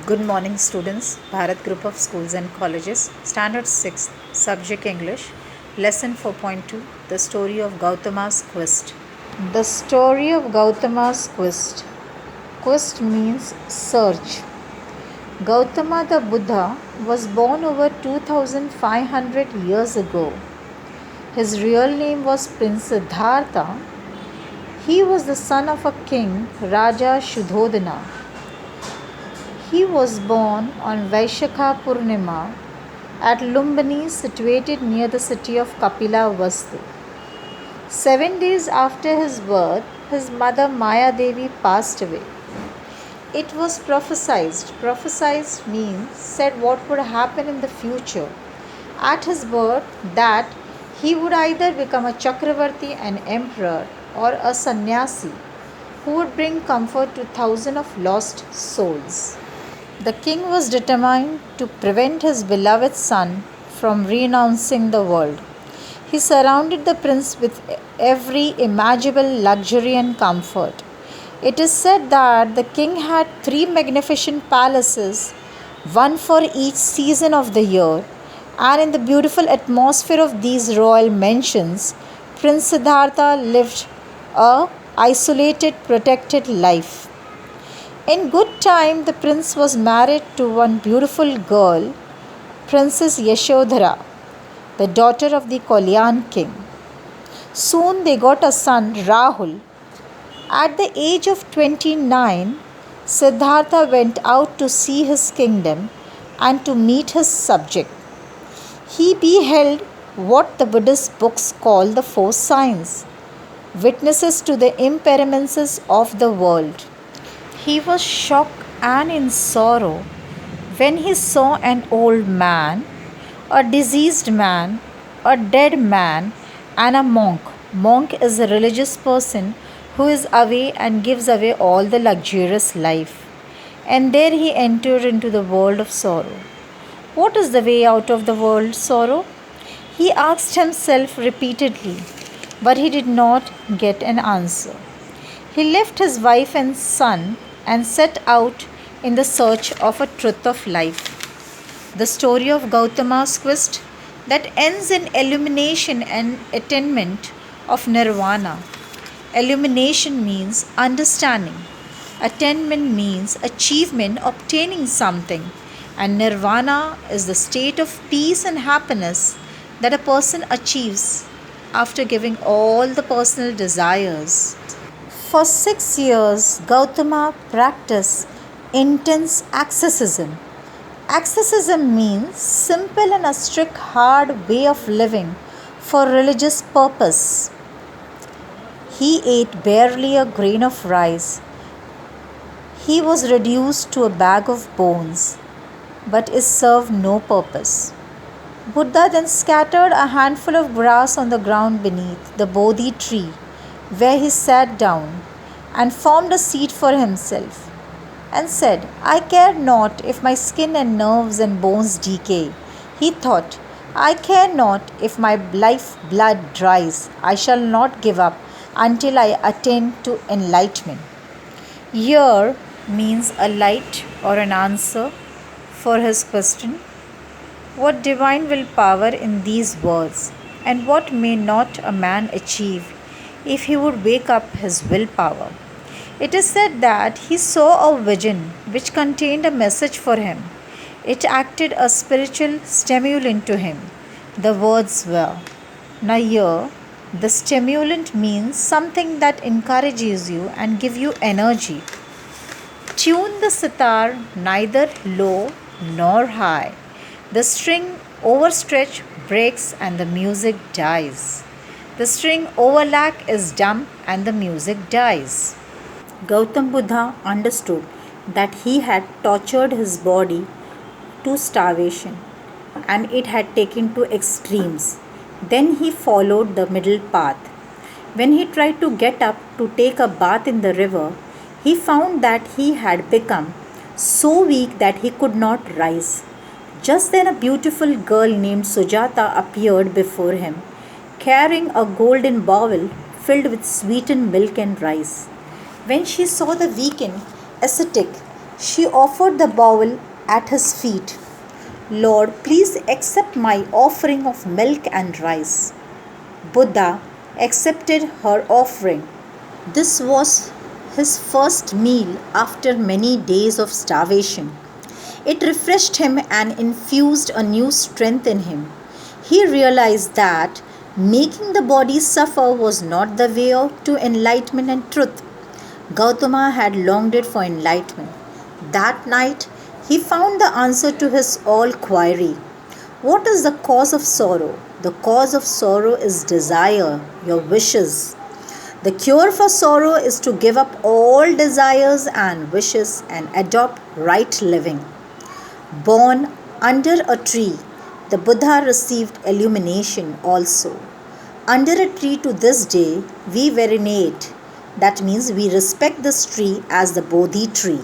Good morning, students. Bharat Group of Schools and Colleges, Standard 6, Subject English, Lesson 4.2 The Story of Gautama's Quest. The story of Gautama's quest. Quest means search. Gautama the Buddha was born over 2500 years ago. His real name was Prince Siddhartha. He was the son of a king, Raja Shuddhodana. He was born on Vaishakha Purnima at Lumbini, situated near the city of Kapilavastu. 7 days after his birth, his mother Maya Devi passed away. It was prophesied means said what would happen in the future at his birth, that he would either become a Chakravarti, an emperor, or a sannyasi who would bring comfort to thousands of lost souls. The king was determined to prevent his beloved son from renouncing the world. He surrounded the prince with every imaginable luxury and comfort. It is said that the king had 3 magnificent palaces, one for each season of the year, and in the beautiful atmosphere of these royal mansions, Prince Siddhartha lived a isolated, protected life. In good time, the prince was married to one beautiful girl, Princess Yashodhara, the daughter of the Kalyan king. Soon they got a son, Rahul. At the age of 29, Siddhartha went out to see his kingdom and to meet his subject. He beheld what the Buddhist books call the 4 signs, witnesses to the impermanences of the world. He was shocked and in sorrow when he saw an old man, a diseased man, a dead man, and a monk. Monk is a religious person who is away and gives away all the luxurious life. And there he entered into the world of sorrow. What is the way out of the world sorrow? He asked himself repeatedly, but he did not get an answer. He left his wife and son and set out in the search of a truth of life. The story of Gautama's quest that ends in illumination and attainment of nirvana. Illumination means understanding. Attainment means achievement, obtaining something. And nirvana is the state of peace and happiness that a person achieves after giving all the personal desires. For 6 years, Gautama practiced intense asceticism. Asceticism means simple and a strict, hard way of living for religious purpose. He ate barely a grain of rice. He was reduced to a bag of bones, but it served no purpose. Buddha then scattered a handful of grass on the ground beneath the Bodhi tree, where he sat down and formed a seat for himself, and said, I care not if my skin and nerves and bones decay. He thought, I care not if my life blood dries. I shall not give up until I attain to enlightenment. Here means a light or an answer for his question. What divine willpower in these words, and what may not a man achieve if he would wake up his willpower? It is said that he saw a vision which contained a message for him. It acted a spiritual stimulant to him. The words were, now here, the stimulant means something that encourages you and gives you energy. Tune the sitar neither low nor high. The string overstretched breaks and the music dies. The string overlack is dumb and the music dies. Gautam Buddha understood that he had tortured his body to starvation and it had taken to extremes. Then he followed the middle path. When he tried to get up to take a bath in the river, he found that he had become so weak that he could not rise. Just then a beautiful girl named Sujata appeared before him, carrying a golden bowl filled with sweetened milk and rice. When she saw the weakened ascetic, She offered the bowl at his feet. Lord, please accept my offering of milk and rice. Buddha accepted her offering. This was his first meal after many days of starvation. It refreshed him and infused a new strength in him. He realized that making the body suffer was not the way to enlightenment and truth. Gautama had longed for enlightenment. That night, he found the answer to his all query. What is the cause of sorrow? The cause of sorrow is desire, your wishes. The cure for sorrow is to give up all desires and wishes and adopt right living. Born under a tree, the Buddha received illumination also. Under a tree to this day, we venerate. That means we respect this tree as the Bodhi tree.